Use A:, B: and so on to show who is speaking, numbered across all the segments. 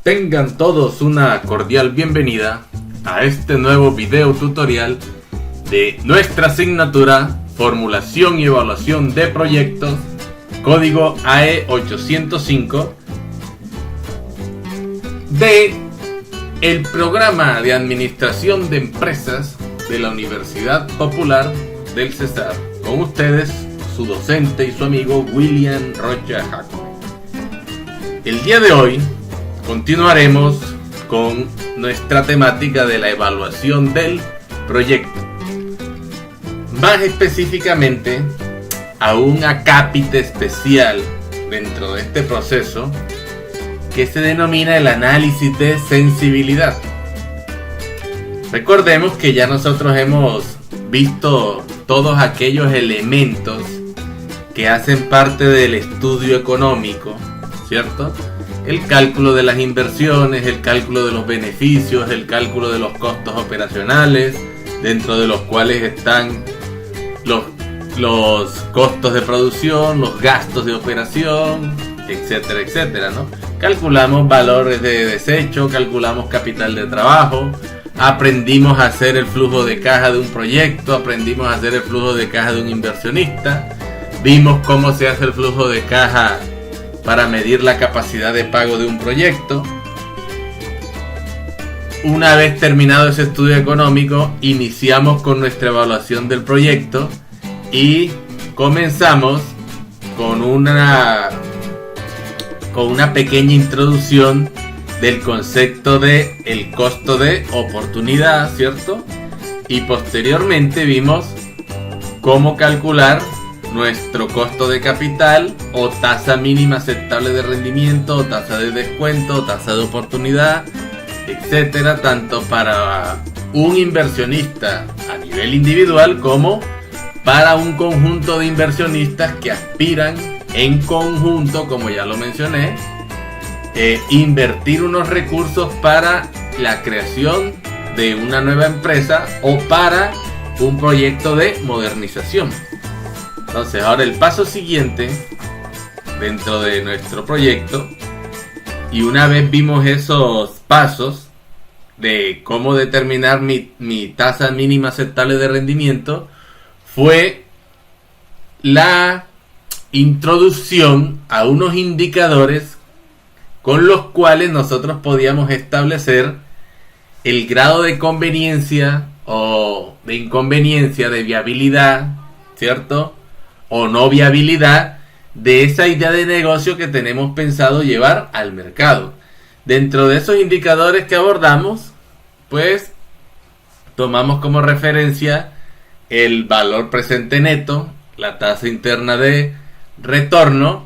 A: Tengan todos una cordial bienvenida a este nuevo video tutorial de nuestra asignatura Formulación y Evaluación de Proyectos, código AE 805 de el programa de Administración de Empresas de la Universidad Popular del Cesar. Con ustedes, su docente y su amigo William Rocha Jacob. El día de hoy continuaremos con nuestra temática de la evaluación del proyecto. Más específicamente, a un acápite especial dentro de este proceso que se denomina el análisis de sensibilidad. Recordemos que ya nosotros hemos visto todos aquellos elementos que hacen parte del estudio económico, ¿cierto? El cálculo de las inversiones, el cálculo de los beneficios, el cálculo de los costos operacionales, dentro de los cuales están los costos de producción, los gastos de operación, etcétera, etcétera, ¿no? Calculamos valores de desecho, calculamos capital de trabajo, aprendimos a hacer el flujo de caja de un proyecto, aprendimos a hacer el flujo de caja de un inversionista, vimos cómo se hace el flujo de caja para medir la capacidad de pago de un proyecto. Una vez terminado ese estudio económico, iniciamos con nuestra evaluación del proyecto y comenzamos con una pequeña introducción del concepto de el costo de oportunidad, ¿cierto? Y posteriormente vimos cómo calcular nuestro costo de capital o tasa mínima aceptable de rendimiento, o tasa de descuento, o tasa de oportunidad, etcétera, tanto para un inversionista a nivel individual como para un conjunto de inversionistas que aspiran en conjunto, como ya lo mencioné, invertir unos recursos para la creación de una nueva empresa o para un proyecto de modernización. Entonces, ahora el paso siguiente dentro de nuestro proyecto, y una vez vimos esos pasos de cómo determinar mi tasa mínima aceptable de rendimiento, fue la introducción a unos indicadores con los cuales nosotros podíamos establecer el grado de conveniencia o de inconveniencia, de viabilidad, ¿cierto? O no viabilidad de esa idea de negocio que tenemos pensado llevar al mercado. Dentro de esos indicadores que abordamos, pues tomamos como referencia el valor presente neto, la tasa interna de retorno,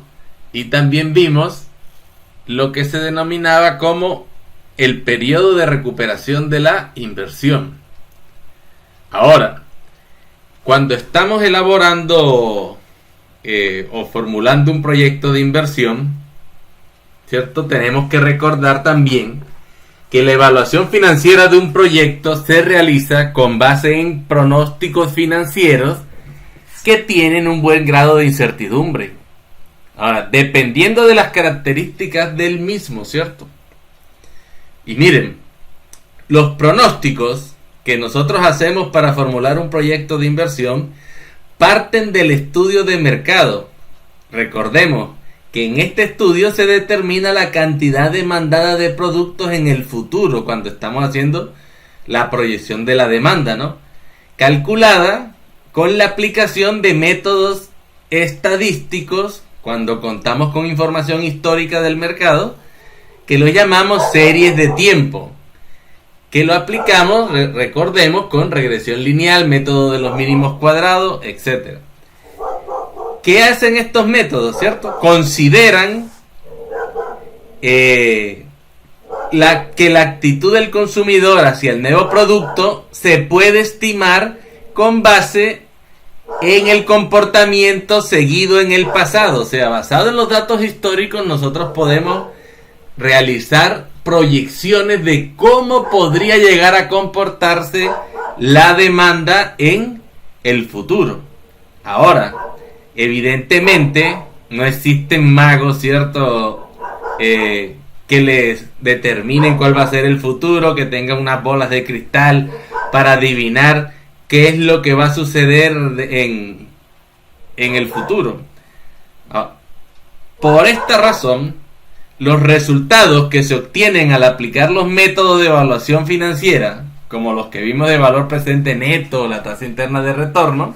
A: y también vimos lo que se denominaba como el periodo de recuperación de la inversión. Ahora, cuando estamos elaborando o formulando un proyecto de inversión, ¿cierto? Tenemos que recordar también que la evaluación financiera de un proyecto se realiza con base en pronósticos financieros que tienen un buen grado de incertidumbre. Ahora, dependiendo de las características del mismo, ¿cierto? Y miren, los pronósticos que nosotros hacemos para formular un proyecto de inversión parten del estudio de mercado. Recordemos que en este estudio se determina la cantidad demandada de productos en el futuro, cuando estamos haciendo la proyección de la demanda, ¿no? Calculada con la aplicación de métodos estadísticos, cuando contamos con información histórica del mercado, que lo llamamos series de tiempo, que lo aplicamos, recordemos, con regresión lineal, método de los mínimos cuadrados, etc. ¿Qué hacen estos métodos, cierto? Consideran que la actitud del consumidor hacia el nuevo producto se puede estimar con base en el comportamiento seguido en el pasado. O sea, basado en los datos históricos, nosotros podemos realizar proyecciones de cómo podría llegar a comportarse la demanda en el futuro. Ahora, evidentemente, no existen magos, ¿cierto? que les determinen cuál va a ser el futuro, que tengan unas bolas de cristal para adivinar qué es lo que va a suceder en el futuro. Por esta razón, los resultados que se obtienen al aplicar los métodos de evaluación financiera, como los que vimos de valor presente neto o la tasa interna de retorno,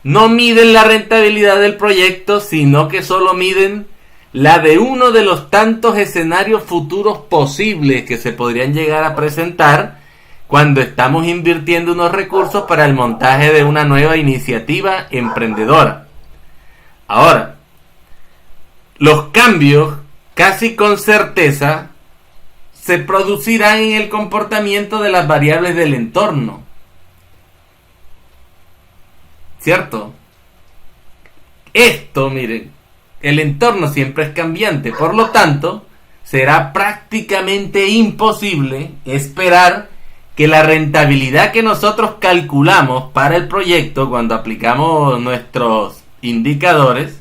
A: no miden la rentabilidad del proyecto, sino que solo miden la de uno de los tantos escenarios futuros posibles que se podrían llegar a presentar cuando estamos invirtiendo unos recursos para el montaje de una nueva iniciativa emprendedora. Ahora, los cambios casi con certeza se producirán en el comportamiento de las variables del entorno, ¿cierto? Esto, miren, el entorno siempre es cambiante, por lo tanto, será prácticamente imposible esperar que la rentabilidad que nosotros calculamos para el proyecto cuando aplicamos nuestros indicadores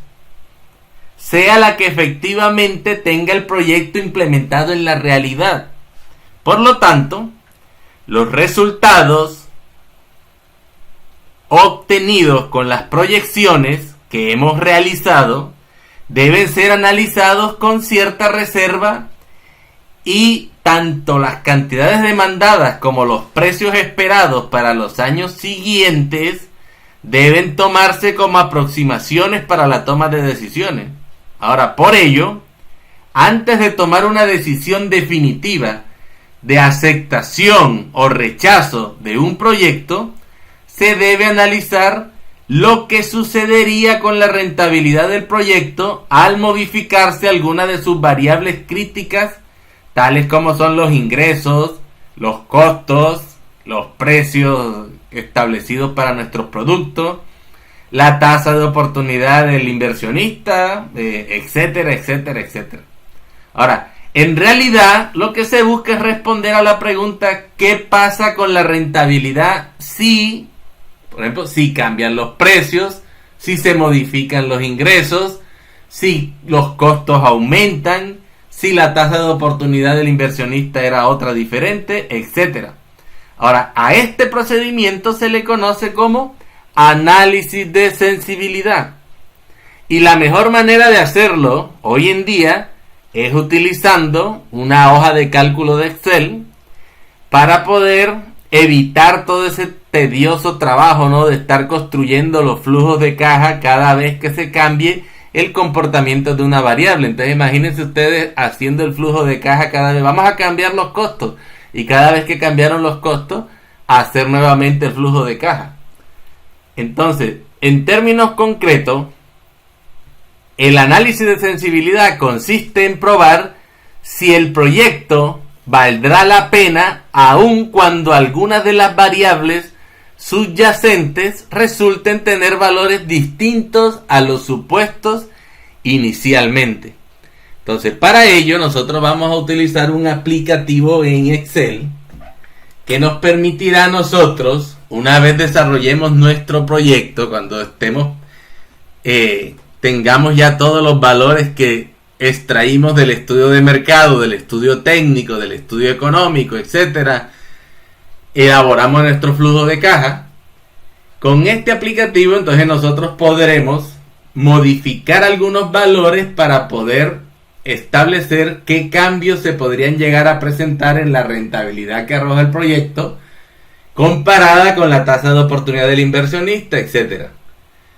A: sea la que efectivamente tenga el proyecto implementado en la realidad. Por lo tanto, los resultados obtenidos con las proyecciones que hemos realizado deben ser analizados con cierta reserva y tanto las cantidades demandadas como los precios esperados para los años siguientes deben tomarse como aproximaciones para la toma de decisiones. Ahora, por ello, antes de tomar una decisión definitiva de aceptación o rechazo de un proyecto, se debe analizar lo que sucedería con la rentabilidad del proyecto al modificarse alguna de sus variables críticas, tales como son los ingresos, los costos, los precios establecidos para nuestros productos, la tasa de oportunidad del inversionista, etcétera, etcétera, etcétera. Ahora, en realidad, lo que se busca es responder a la pregunta: ¿qué pasa con la rentabilidad si, por ejemplo, si cambian los precios, si se modifican los ingresos, si los costos aumentan, si la tasa de oportunidad del inversionista era otra diferente, etcétera? Ahora, a este procedimiento se le conoce como análisis de sensibilidad. Y la mejor manera de hacerlo hoy en día es utilizando una hoja de cálculo de Excel para poder evitar todo ese tedioso trabajo, ¿no?, de estar construyendo los flujos de caja cada vez que se cambie el comportamiento de una variable. Entonces imagínense ustedes haciendo el flujo de caja cada vez. Vamos a cambiar los costos, y cada vez que cambiaron los costos, hacer nuevamente el flujo de caja. Entonces, en términos concretos, el análisis de sensibilidad consiste en probar si el proyecto valdrá la pena aun cuando algunas de las variables subyacentes resulten tener valores distintos a los supuestos inicialmente. Entonces, para ello nosotros vamos a utilizar un aplicativo en Excel que nos permitirá a nosotros, una vez desarrollemos nuestro proyecto, cuando tengamos ya todos los valores que extraímos del estudio de mercado, del estudio técnico, del estudio económico, etcétera, elaboramos nuestro flujo de caja. Con este aplicativo, entonces nosotros podremos modificar algunos valores para poder establecer qué cambios se podrían llegar a presentar en la rentabilidad que arroja el proyecto comparada con la tasa de oportunidad del inversionista, etcétera.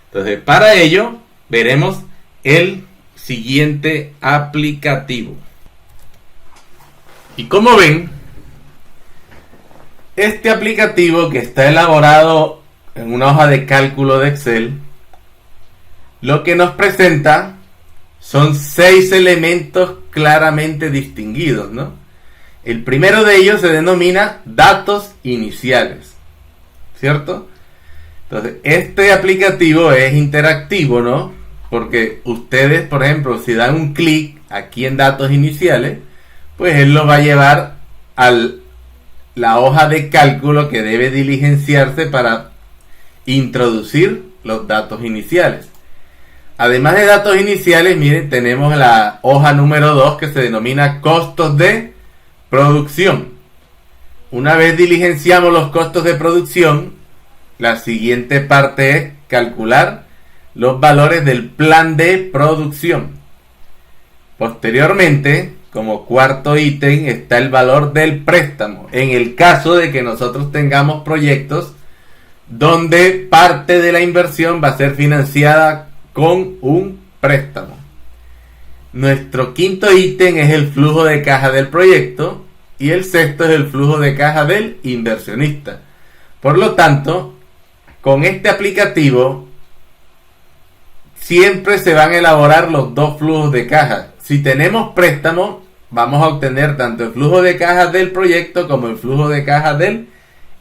A: Entonces, para ello veremos el siguiente aplicativo. Y como ven, este aplicativo, que está elaborado en una hoja de cálculo de Excel, lo que nos presenta son 6 elementos claramente distinguidos, ¿no? El primero de ellos se denomina datos iniciales, ¿cierto? Entonces, este aplicativo es interactivo, ¿no? Porque ustedes, por ejemplo, si dan un clic aquí en datos iniciales, pues él lo va a llevar a la hoja de cálculo que debe diligenciarse para introducir los datos iniciales. además de datos iniciales, miren, tenemos la hoja número 2 que se denomina costos de producción. Una vez diligenciamos los costos de producción, la siguiente parte es calcular los valores del plan de producción. Posteriormente, como cuarto ítem, está el valor del préstamo. En el caso de que nosotros tengamos proyectos donde parte de la inversión va a ser financiada con un préstamo. Nuestro quinto ítem es el flujo de caja del proyecto y el sexto es el flujo de caja del inversionista. Por lo tanto, con este aplicativo siempre se van a elaborar los dos flujos de caja. Si tenemos préstamo, vamos a obtener tanto el flujo de caja del proyecto como el flujo de caja del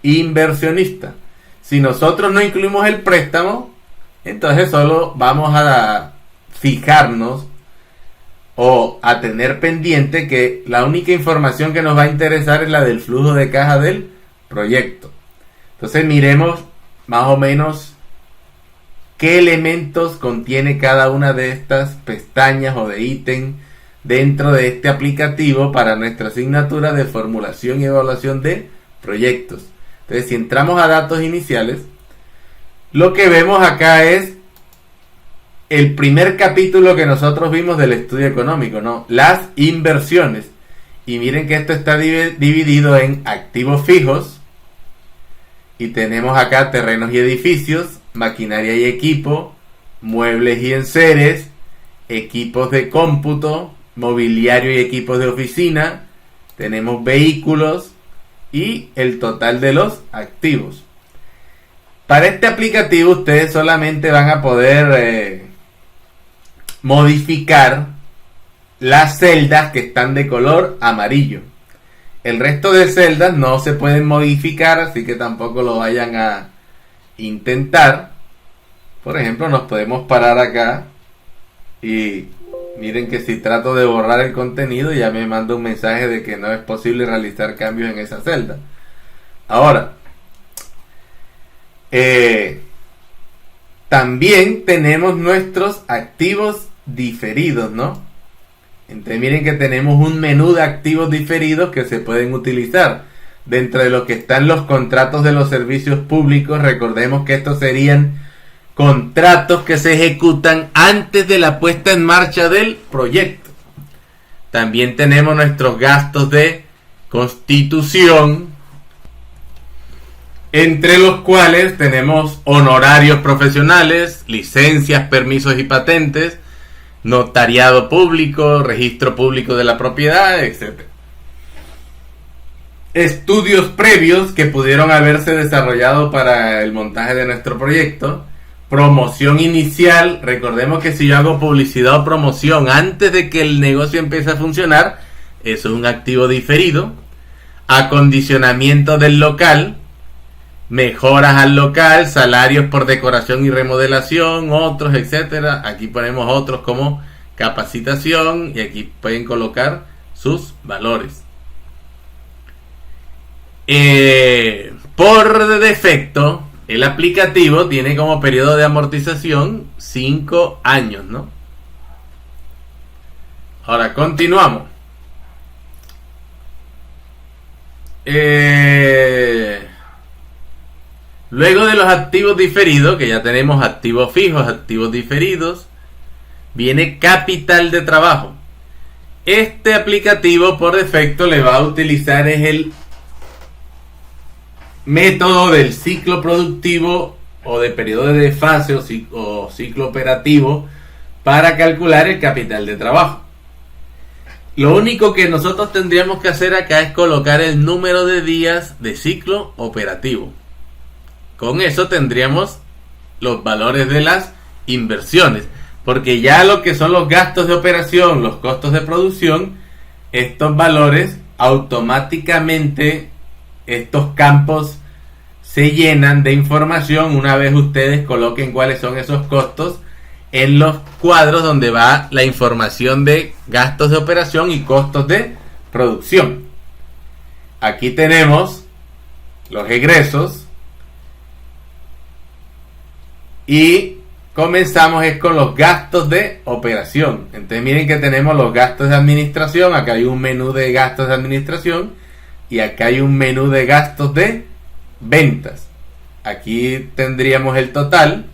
A: inversionista. Si nosotros no incluimos el préstamo, entonces solo vamos a fijarnos o a tener pendiente que la única información que nos va a interesar es la del flujo de caja del proyecto. Entonces miremos más o menos qué elementos contiene cada una de estas pestañas o de ítem dentro de este aplicativo para nuestra asignatura de formulación y evaluación de proyectos. Entonces, si entramos a datos iniciales, lo que vemos acá es el primer capítulo que nosotros vimos del estudio económico, ¿no? Las inversiones. Y miren que esto está dividido en activos fijos. Y tenemos acá terrenos y edificios, maquinaria y equipo, muebles y enseres, equipos de cómputo, mobiliario y equipos de oficina. Tenemos vehículos y el total de los activos. Para este aplicativo ustedes solamente van a poder modificar las celdas que están de color amarillo. El resto de celdas no se pueden modificar, así que tampoco lo vayan a intentar. Por ejemplo, nos podemos parar acá y miren que si trato de borrar el contenido ya me manda un mensaje de que no es posible realizar cambios en esa celda. Ahora, también tenemos nuestros activos diferidos, ¿no? Entonces miren que tenemos un menú de activos diferidos que se pueden utilizar. Dentro de lo que están los contratos de los servicios públicos, recordemos que estos serían contratos que se ejecutan antes de la puesta en marcha del proyecto. También tenemos nuestros gastos de constitución, entre los cuales tenemos honorarios profesionales, licencias, permisos y patentes, notariado público, registro público de la propiedad, etc. Estudios previos que pudieron haberse desarrollado para el montaje de nuestro proyecto. Promoción inicial, recordemos que si yo hago publicidad o promoción antes de que el negocio empiece a funcionar, eso es un activo diferido. Acondicionamiento del local, mejoras al local, salarios por decoración y remodelación, otros, etcétera. Aquí ponemos otros como capacitación y aquí pueden colocar sus valores. Por defecto, el aplicativo tiene como periodo de amortización 5 años, ¿no? Ahora continuamos. Luego de los activos diferidos, que ya tenemos activos fijos, activos diferidos, viene capital de trabajo. Este aplicativo por defecto le va a utilizar es el método del ciclo productivo o de periodo de desfase o ciclo operativo para calcular el capital de trabajo. Lo único que nosotros tendríamos que hacer acá es colocar el número de días de ciclo operativo. Con eso tendríamos los valores de las inversiones, porque ya lo que son los gastos de operación, los costos de producción, estos valores automáticamente, estos campos se llenan de información una vez ustedes coloquen cuáles son esos costos en los cuadros donde va la información de gastos de operación y costos de producción. Aquí tenemos los egresos y comenzamos es con los gastos de operación. Entonces miren que tenemos los gastos de administración. Acá hay un menú de gastos de administración y acá hay un menú de gastos de ventas. Aquí tendríamos el total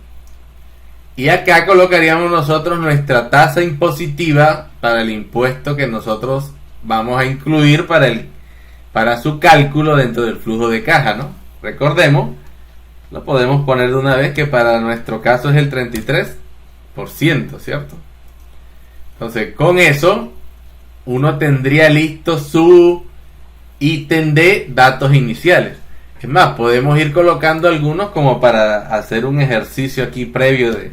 A: y acá colocaríamos nosotros nuestra tasa impositiva para el impuesto que nosotros vamos a incluir para su cálculo dentro del flujo de caja, ¿no? Recordemos, lo podemos poner de una vez que para nuestro caso es el 33%, ¿cierto? Entonces con eso uno tendría listo su ítem de datos iniciales. Es más, podemos ir colocando algunos como para hacer un ejercicio aquí previo de...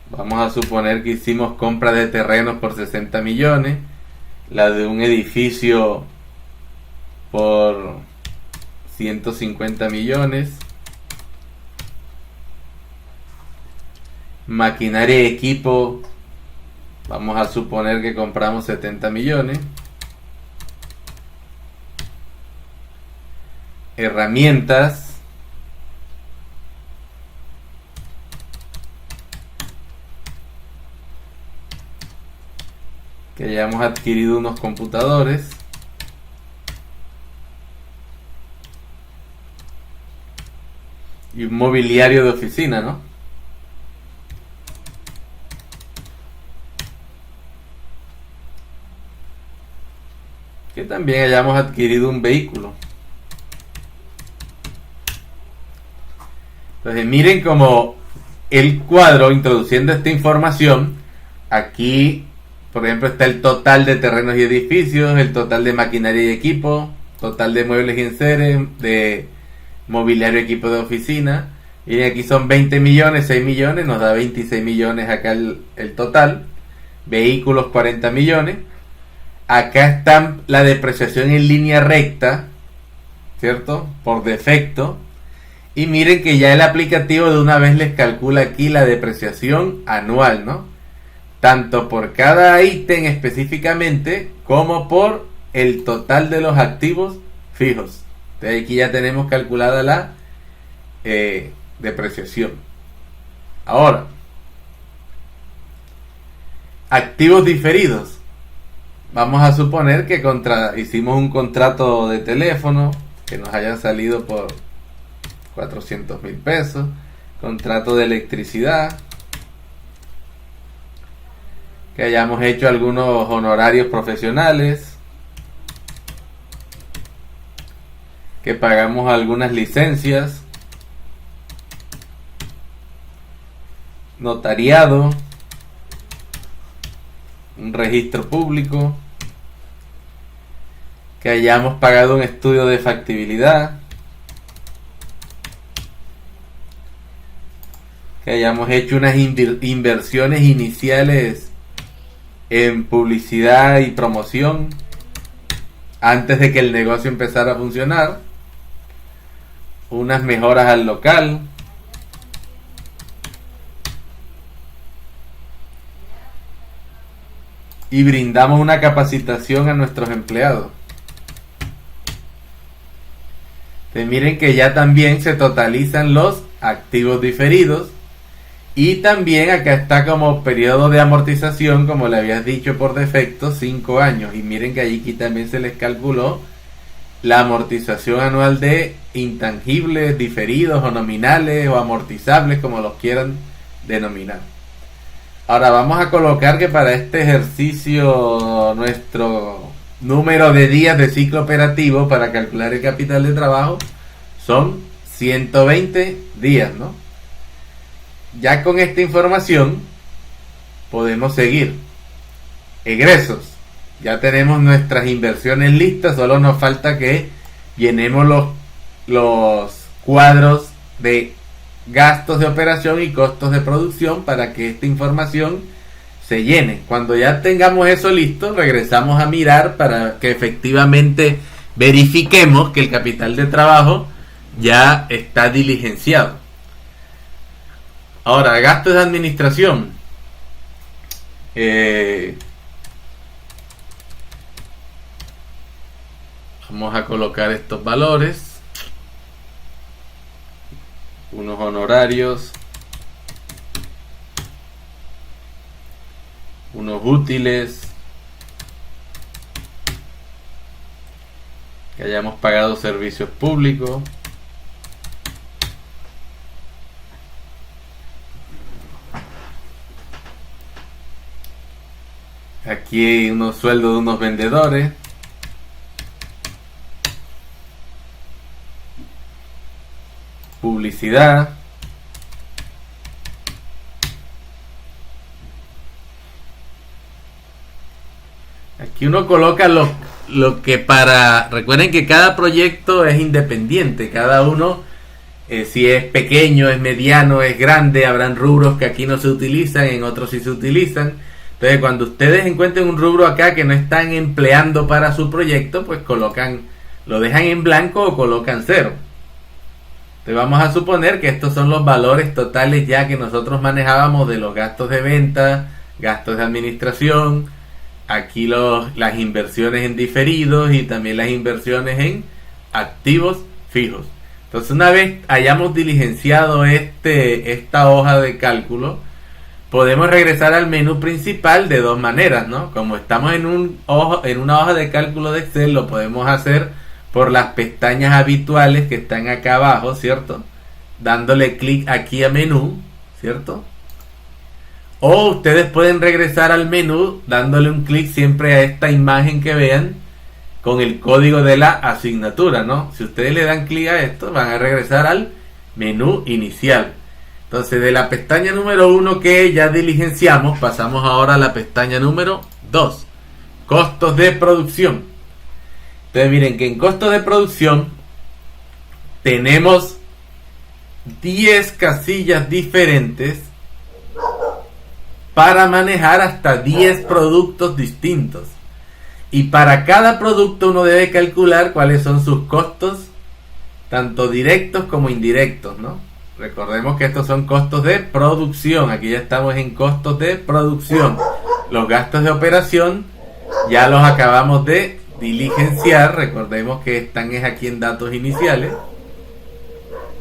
A: Vamos a suponer que hicimos compra de terrenos por 60 millones, la de un edificio por 150 millones, maquinaria y equipo, vamos a suponer que compramos 70 millones, herramientas, que hayamos adquirido unos computadores, y un mobiliario de oficina, ¿no? Que también hayamos adquirido un vehículo. Entonces miren como el cuadro, introduciendo esta información, aquí por ejemplo está el total de terrenos y edificios, el total de maquinaria y equipo, total de muebles y enseres, de mobiliario y equipo de oficina, y aquí son 20 millones, 6 millones, nos da 26 millones acá el total, vehículos 40 millones, acá está la depreciación en línea recta, ¿cierto? Por defecto, y miren que ya el aplicativo de una vez les calcula aquí la depreciación anual, ¿no? Tanto por cada ítem específicamente como por el total de los activos fijos. Entonces aquí ya tenemos calculada la depreciación. Ahora, activos diferidos. Vamos a suponer que hicimos un contrato de teléfono que nos haya salido por 400,000 pesos, contrato de electricidad, que hayamos hecho algunos honorarios profesionales, que pagamos algunas licencias, notariado, un registro público, que hayamos pagado un estudio de factibilidad, que hayamos hecho unas inversiones iniciales en publicidad y promoción antes de que el negocio empezara a funcionar, unas mejoras al local, y brindamos una capacitación a nuestros empleados. Entonces miren que ya también se totalizan los activos diferidos. Y también acá está como periodo de amortización, como le habías dicho por defecto, 5 años. Y miren que aquí también se les calculó la amortización anual de intangibles, diferidos o nominales o amortizables, como los quieran denominar. Ahora vamos a colocar que para este ejercicio nuestro número de días de ciclo operativo para calcular el capital de trabajo son 120 días, ¿no? Ya con esta información podemos seguir. Egresos. Ya tenemos nuestras inversiones listas, solo nos falta que llenemos los cuadros de gastos de operación y costos de producción para que esta información se llene. Cuando ya tengamos eso listo, regresamos a mirar para que efectivamente verifiquemos que el capital de trabajo ya está diligenciado. Ahora, gastos de administración. Vamos a colocar estos valores. unos honorarios, unos útiles, que hayamos pagado servicios públicos, aquí hay unos sueldos de unos vendedores, publicidad, aquí uno coloca lo que para... Recuerden que cada proyecto es independiente, cada uno, si es pequeño, es mediano, es grande, habrán rubros que aquí no se utilizan, en otros sí se utilizan. Entonces, cuando ustedes encuentren un rubro acá que no están empleando para su proyecto, pues lo dejan en blanco o colocan 0. Entonces vamos a suponer que estos son los valores totales ya que nosotros manejábamos de los gastos de venta, gastos de administración, aquí las inversiones en diferidos y también las inversiones en activos fijos. Entonces, una vez hayamos diligenciado esta hoja de cálculo, podemos regresar al menú principal de dos maneras, ¿no? Como estamos en una hoja de cálculo de Excel, lo podemos hacer por las pestañas habituales que están acá abajo, ¿cierto? Dándole clic aquí a menú, ¿cierto? O ustedes pueden regresar al menú dándole un clic siempre a esta imagen que vean con el código de la asignatura, ¿no? Si ustedes le dan clic a esto, van a regresar al menú inicial. Entonces, de la pestaña número 1 que ya diligenciamos, pasamos ahora a la pestaña número 2, costos de producción. Entonces, miren que en costos de producción tenemos 10 casillas diferentes para manejar hasta 10 productos distintos. Y para cada producto uno debe calcular cuáles son sus costos, tanto directos como indirectos, ¿no? Recordemos que estos son costos de producción. Aquí ya estamos en costos de producción. Los gastos de operación ya los acabamos de diligenciar. Recordemos que están aquí en datos iniciales.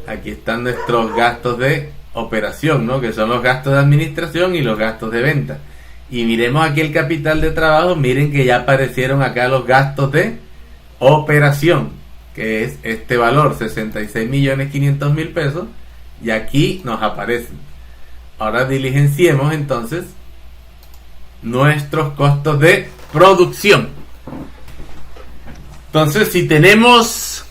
A: Aquí están nuestros gastos de operación, ¿no? Que son los gastos de administración y los gastos de venta. Y miremos aquí el capital de trabajo. Miren que ya aparecieron acá los gastos de operación, que es este valor, 66.500.000 pesos. Y aquí nos aparecen. Ahora diligenciemos entonces nuestros costos de producción. Entonces, si tenemos,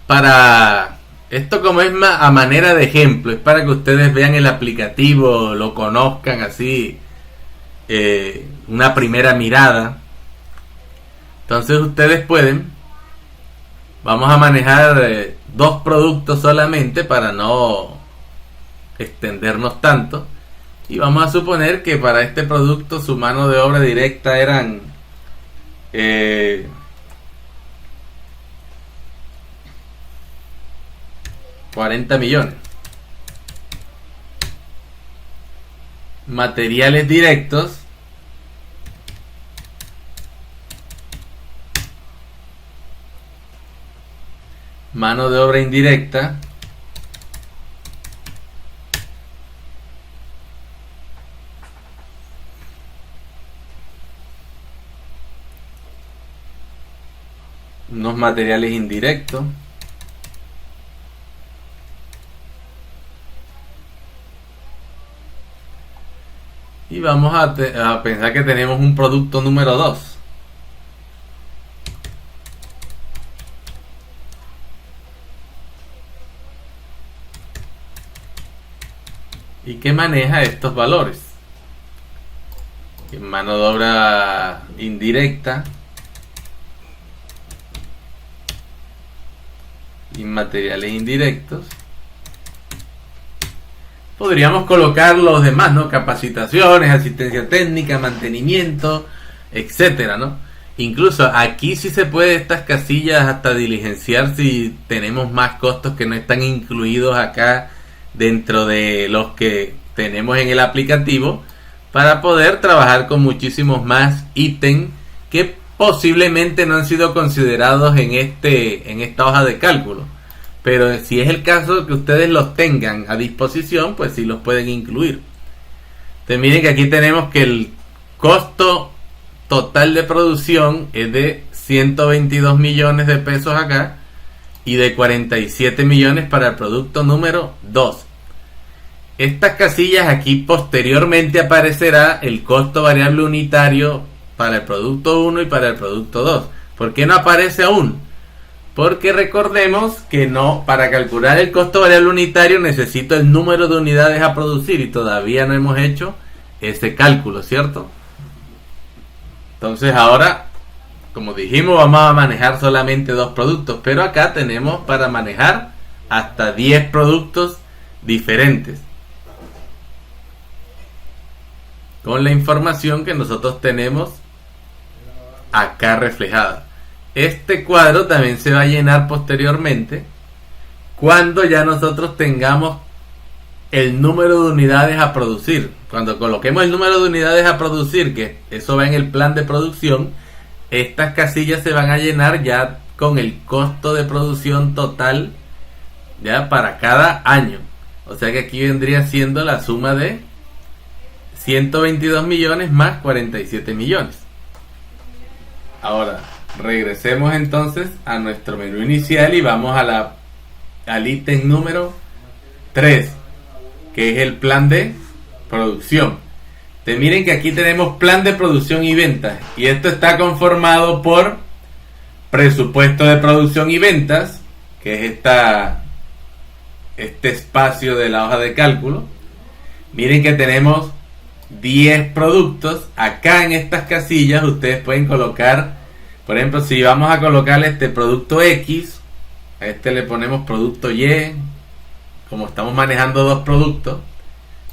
A: para esto, como es a manera de ejemplo, es para que ustedes vean el aplicativo, lo conozcan así, una primera mirada. Entonces ustedes pueden, vamos a manejar dos productos solamente para no extendernos tanto, y vamos a suponer que para este producto su mano de obra directa eran 40 millones. Materiales directos, mano de obra indirecta, unos materiales indirectos, y vamos a pensar que tenemos un producto número 2. Y que maneja estos valores. En mano de obra indirecta y materiales indirectos. Podríamos colocar los demás, ¿no? Capacitaciones, asistencia técnica, mantenimiento, etcétera, ¿no? Incluso aquí sí se puede estas casillas hasta diligenciar si tenemos más costos que no están incluidos acá dentro de los que tenemos en el aplicativo, para poder trabajar con muchísimos más ítems que posiblemente no han sido considerados en esta hoja de cálculo. pero si es el caso que ustedes los tengan a disposición, pues sí los pueden incluir. Entonces miren que aquí tenemos que el costo total de producción es de 122 millones de pesos acá y de 47 millones para el producto número 2. Estas casillas aquí posteriormente aparecerá el costo variable unitario para el producto 1 y para el producto 2. ¿Por qué no aparece aún? Porque recordemos que no, para calcular el costo variable unitario necesito el número de unidades a producir y todavía no hemos hecho ese cálculo, ¿cierto? Entonces ahora, como dijimos, vamos a manejar solamente 2 productos, pero acá tenemos para manejar hasta 10 productos diferentes, con la información que nosotros tenemos acá reflejada. Este cuadro también se va a llenar posteriormente cuando ya nosotros tengamos el número de unidades a producir. Cuando coloquemos el número de unidades a producir, que eso va en el plan de producción, estas casillas se van a llenar ya con el costo de producción total ya para cada año. O sea que aquí vendría siendo la suma de 122 millones más 47 millones. Ahora regresemos entonces a nuestro menú inicial y vamos al ítem número 3, que es el plan de producción. Entonces miren que aquí tenemos plan de producción y ventas, y esto está conformado por presupuesto de producción y ventas, que es este espacio de la hoja de cálculo. Miren que tenemos 10 productos. Acá en estas casillas ustedes pueden colocar, por ejemplo, si vamos a colocarle este producto X, a este le ponemos producto Y. Como estamos manejando 2 productos,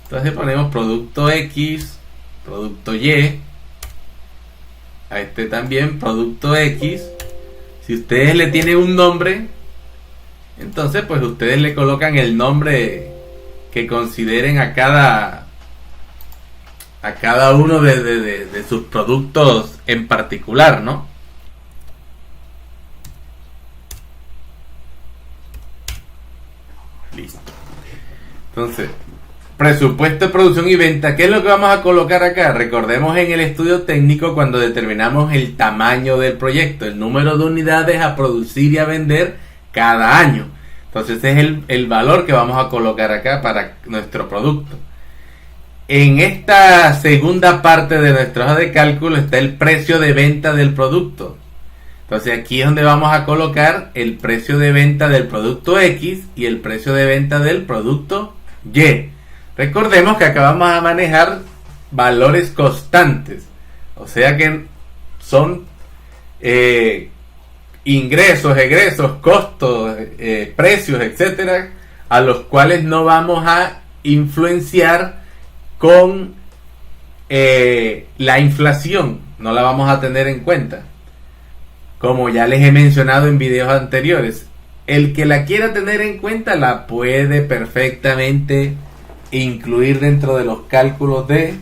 A: entonces ponemos producto X, producto Y, a este también producto X. Si ustedes le tienen un nombre, entonces pues ustedes le colocan el nombre que consideren a cada uno de sus productos en particular, ¿no? Listo. Entonces, presupuesto de producción y venta. ¿Qué es lo que vamos a colocar acá? Recordemos en el estudio técnico cuando determinamos el tamaño del proyecto, el número de unidades a producir y a vender cada año. Entonces ese es el valor que vamos a colocar acá para nuestro producto. En esta segunda parte de nuestra hoja de cálculo está el precio de venta del producto. Entonces aquí es donde vamos a colocar el precio de venta del producto X y el precio de venta del producto Y. Recordemos que acá vamos a manejar valores constantes, o sea que son ingresos, egresos, costos, precios, etcétera, a los cuales no vamos a influenciar con la inflación, no la vamos a tener en cuenta. Como ya les he mencionado en videos anteriores, el que la quiera tener en cuenta la puede perfectamente incluir dentro de los cálculos de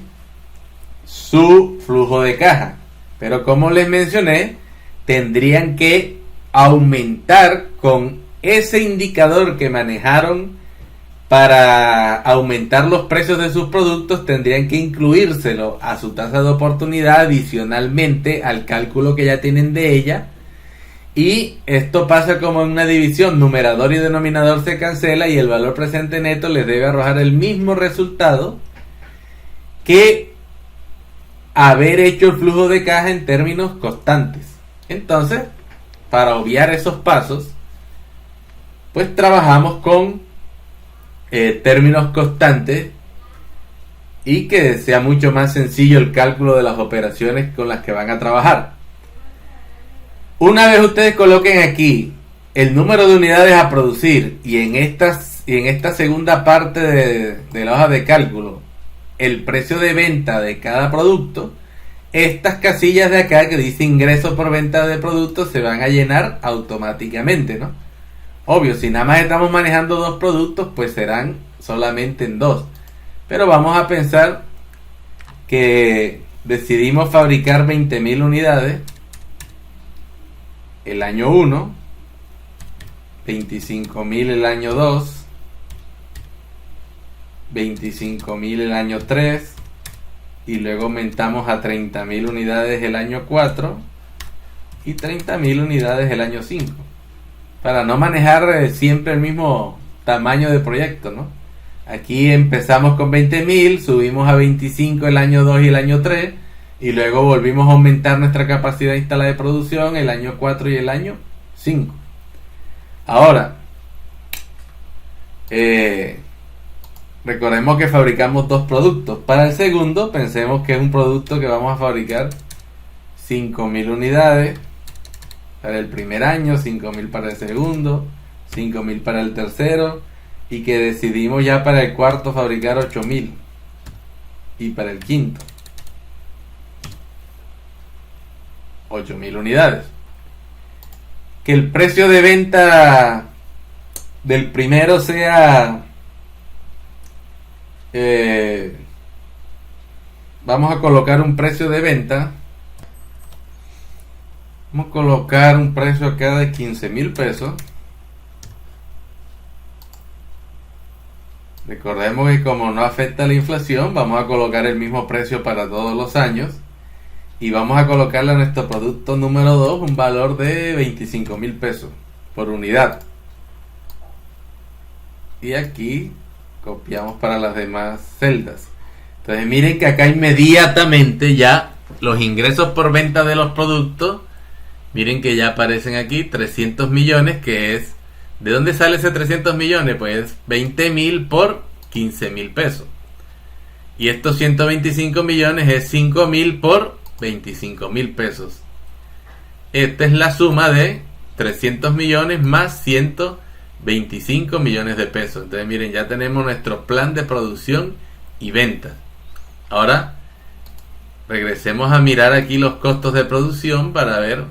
A: su flujo de caja. Pero como les mencioné, tendrían que aumentar con ese indicador que manejaron para aumentar los precios de sus productos, tendrían que incluírselo a su tasa de oportunidad adicionalmente al cálculo que ya tienen de ella. Y esto pasa como en una división, numerador y denominador se cancela y el valor presente neto les debe arrojar el mismo resultado que haber hecho el flujo de caja en términos constantes. Entonces, para obviar esos pasos, pues trabajamos con términos constantes y que sea mucho más sencillo el cálculo de las operaciones con las que van a trabajar. Una vez ustedes coloquen aquí el número de unidades a producir y en esta segunda parte de la hoja de cálculo el precio de venta de cada producto, estas casillas de acá que dice ingreso por venta de productos se van a llenar automáticamente, ¿no? Obvio, si nada más estamos manejando 2 productos, pues serán solamente en 2. Pero vamos a pensar que decidimos fabricar 20.000 unidades el año 1 25.000 el año 2, 25.000 el año 3, y luego aumentamos a 30.000 unidades el año 4 y 30.000 unidades el año 5, para no manejar siempre el mismo tamaño de proyecto, ¿no? Aquí empezamos con 20.000, subimos a 25 el año 2 y el año 3, y luego volvimos a aumentar nuestra capacidad instalada de producción el año 4 y el año 5. Ahora, recordemos que fabricamos dos productos. Para el segundo, pensemos que es un producto que vamos a fabricar 5.000 unidades para el primer año, 5.000 para el segundo, 5.000 para el tercero, y que decidimos ya para el cuarto fabricar 8.000, y para el quinto 8.000 unidades. Que el precio de venta del primero sea, vamos a colocar un precio de venta. Vamos a colocar un precio acá de 15.000 pesos. Recordemos que como no afecta la inflación, vamos a colocar el mismo precio para todos los años. Y vamos a colocarle a nuestro producto número 2 un valor de 25.000 pesos por unidad. Y aquí copiamos para las demás celdas. Entonces miren que acá inmediatamente ya los ingresos por venta de los productos, miren que ya aparecen aquí 300 millones, que es, ¿de dónde sale ese 300 millones? Pues 20.000 por 15.000 pesos. Y estos 125 millones es 5.000 por 25.000 pesos. Esta es la suma de 300 millones más 125 millones de pesos. Entonces miren, ya tenemos nuestro plan de producción y venta. Ahora regresemos a mirar aquí los costos de producción para ver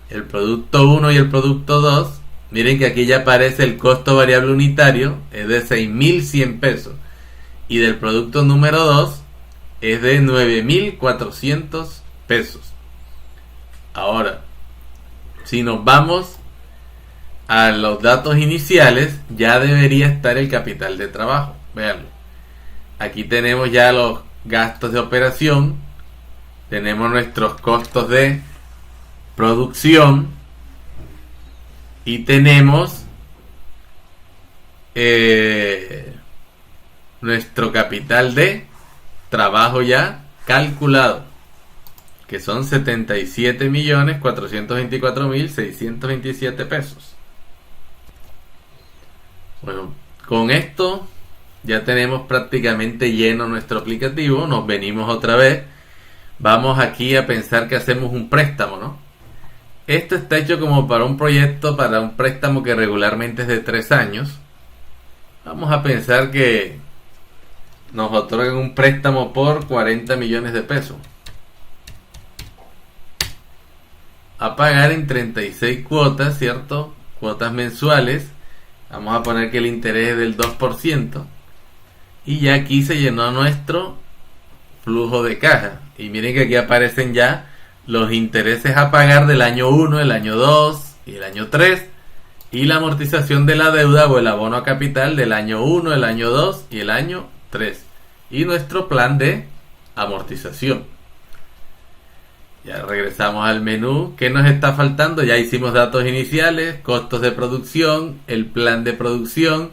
A: el producto 1 y el producto 2. Miren que aquí ya aparece el costo variable unitario, es de 6.100 pesos, y del producto número 2 es de 9.400 pesos. Ahora, si nos vamos a los datos iniciales, ya debería estar el capital de trabajo. Veanlo. Aquí tenemos ya los gastos de operación, tenemos nuestros costos de producción y tenemos nuestro capital de trabajo ya calculado, que son 77.424.627 pesos. Bueno, con esto ya tenemos prácticamente lleno nuestro aplicativo. Nos venimos otra vez. Vamos aquí a pensar que hacemos un préstamo, ¿no? Esto está hecho como para un proyecto, para un préstamo que regularmente es de 3 años. Vamos a pensar que nos otorgan un préstamo por 40 millones de pesos a pagar en 36 cuotas, ¿cierto? Cuotas mensuales. Vamos a poner que el interés es del 2%. Y ya aquí se llenó nuestro flujo de caja. Y miren que aquí aparecen ya los intereses a pagar del año 1, el año 2 y el año 3. Y la amortización de la deuda o el abono a capital del año 1, el año 2 y el año 3. Y nuestro plan de amortización. Ya regresamos al menú. ¿Qué nos está faltando? Ya hicimos datos iniciales, costos de producción, el plan de producción,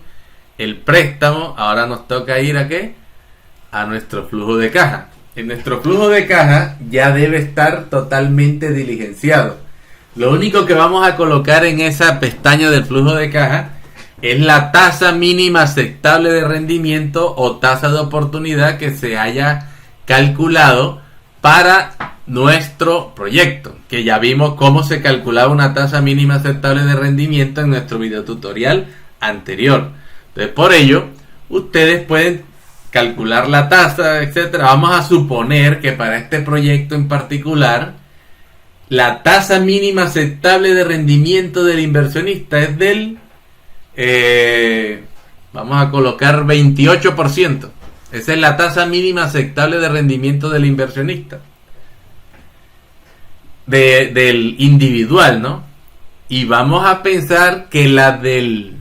A: el préstamo. Ahora nos toca ir ¿a qué? A nuestro flujo de caja. En nuestro flujo de caja ya debe estar totalmente diligenciado. Lo único que vamos a colocar en esa pestaña del flujo de caja es la tasa mínima aceptable de rendimiento o tasa de oportunidad que se haya calculado para nuestro proyecto, que ya vimos cómo se calculaba una tasa mínima aceptable de rendimiento en nuestro video tutorial anterior. Entonces, por ello, ustedes pueden calcular la tasa, etcétera. Vamos a suponer que para este proyecto en particular, la tasa mínima aceptable de rendimiento del inversionista es del vamos a colocar 28%. Esa es la tasa mínima aceptable de rendimiento del inversionista, del individual, ¿no? Y vamos a pensar que la del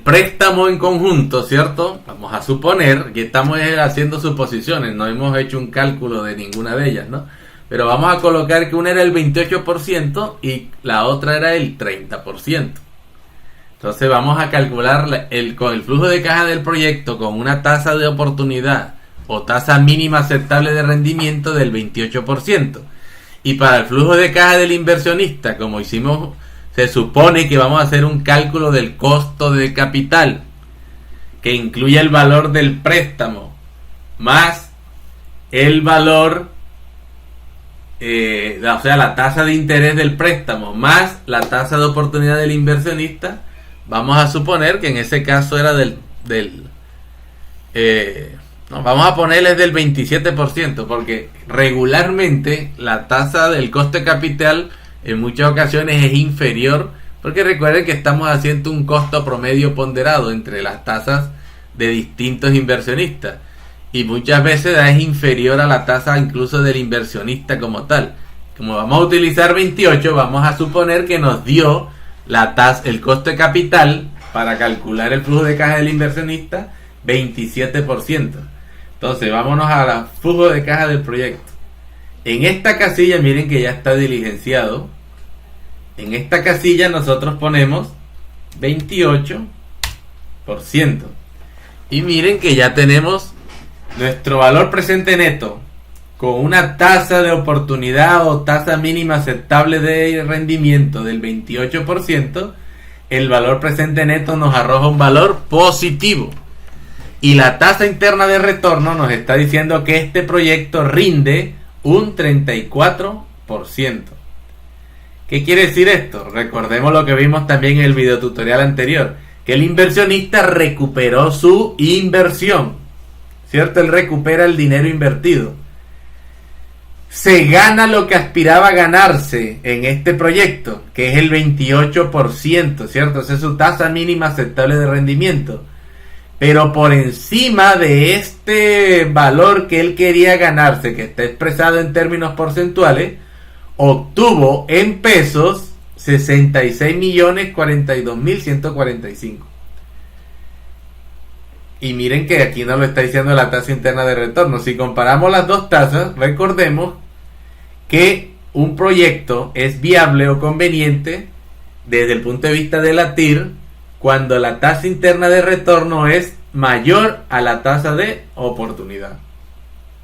A: préstamo en conjunto, ¿cierto? Vamos a suponer que estamos haciendo suposiciones, no hemos hecho un cálculo de ninguna de ellas, ¿no? Pero vamos a colocar que una era el 28% y la otra era el 30%. Entonces vamos a calcular con el flujo de caja del proyecto con una tasa de oportunidad o tasa mínima aceptable de rendimiento del 28%. Y para el flujo de caja del inversionista, como hicimos, se supone que vamos a hacer un cálculo del costo de capital que incluye el valor del préstamo más el valor, o sea, la tasa de interés del préstamo más la tasa de oportunidad del inversionista. Vamos a suponer que en ese caso era vamos a ponerles del 27%, porque regularmente la tasa del coste de capital en muchas ocasiones es inferior, porque recuerden que estamos haciendo un costo promedio ponderado entre las tasas de distintos inversionistas, y muchas veces es inferior a la tasa incluso del inversionista como tal. Como vamos a utilizar 28, vamos a suponer que nos dio la tasa, el coste de capital para calcular el flujo de caja del inversionista, 27%. Entonces vámonos al flujo de caja del proyecto. En esta casilla, miren que ya está diligenciado. En esta casilla nosotros ponemos 28%. Y miren que ya tenemos nuestro valor presente neto con una tasa de oportunidad o tasa mínima aceptable de rendimiento del 28%. El valor presente neto nos arroja un valor positivo. Y la tasa interna de retorno nos está diciendo que este proyecto rinde un 34%. ¿Qué quiere decir esto? Recordemos lo que vimos también en el video tutorial anterior, que el inversionista recuperó su inversión, ¿cierto? Él recupera el dinero invertido. Se gana lo que aspiraba a ganarse en este proyecto, que es el 28%, ¿cierto? Esa es su tasa mínima aceptable de rendimiento. Pero por encima de este valor que él quería ganarse, que está expresado en términos porcentuales, obtuvo en pesos 66.042.145. Y miren que aquí nos lo está diciendo la tasa interna de retorno. Si comparamos las dos tasas, recordemos que un proyecto es viable o conveniente desde el punto de vista de la TIR cuando la tasa interna de retorno es mayor a la tasa de oportunidad,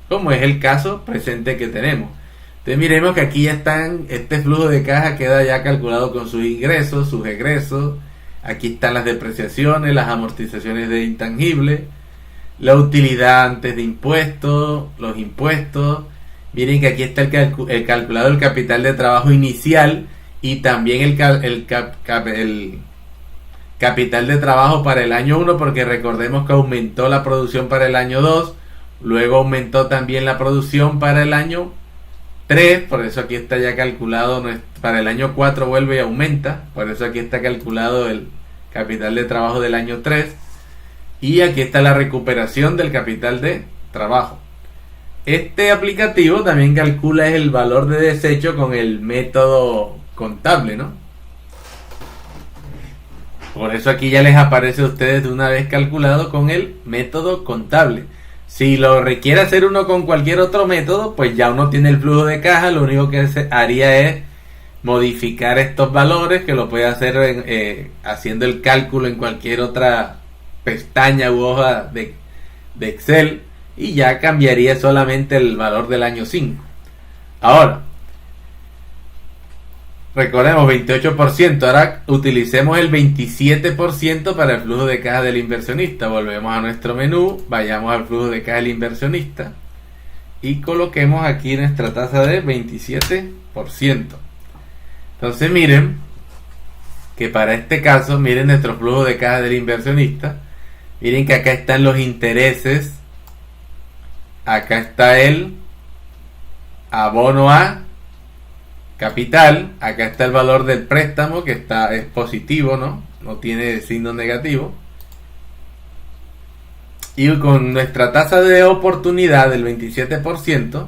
A: como es el caso presente que tenemos. Entonces miremos que aquí ya están, este flujo de caja queda ya calculado con sus ingresos, sus egresos. Aquí están las depreciaciones, las amortizaciones de intangibles, la utilidad antes de impuestos, los impuestos. Miren que aquí está el calculado del capital de trabajo inicial y también el capital de trabajo para el año 1, porque recordemos que aumentó la producción para el año 2, luego aumentó también la producción para el año 3, por eso aquí está ya calculado, para el año 4 vuelve y aumenta, por eso aquí está calculado el capital de trabajo del año 3, y aquí está la recuperación del capital de trabajo. Este aplicativo también calcula el valor de desecho con el método contable, ¿no? Por eso aquí ya les aparece a ustedes de una vez calculado con el método contable. Si lo requiere hacer uno con cualquier otro método, pues ya uno tiene el flujo de caja, lo único que haría es modificar estos valores, que lo puede hacer haciendo el cálculo en cualquier otra pestaña u hoja de Excel, y ya cambiaría solamente el valor del año 5. Ahora, recordemos 28%, ahora utilicemos el 27% para el flujo de caja del inversionista. Volvemos a nuestro menú, vayamos al flujo de caja del inversionista y coloquemos aquí nuestra tasa de 27%. Entonces miren que para este caso, miren nuestro flujo de caja del inversionista. Miren que acá están los intereses, acá está el abono a capital, acá está el valor del préstamo, que es positivo, no tiene signo negativo, y con nuestra tasa de oportunidad del 27%,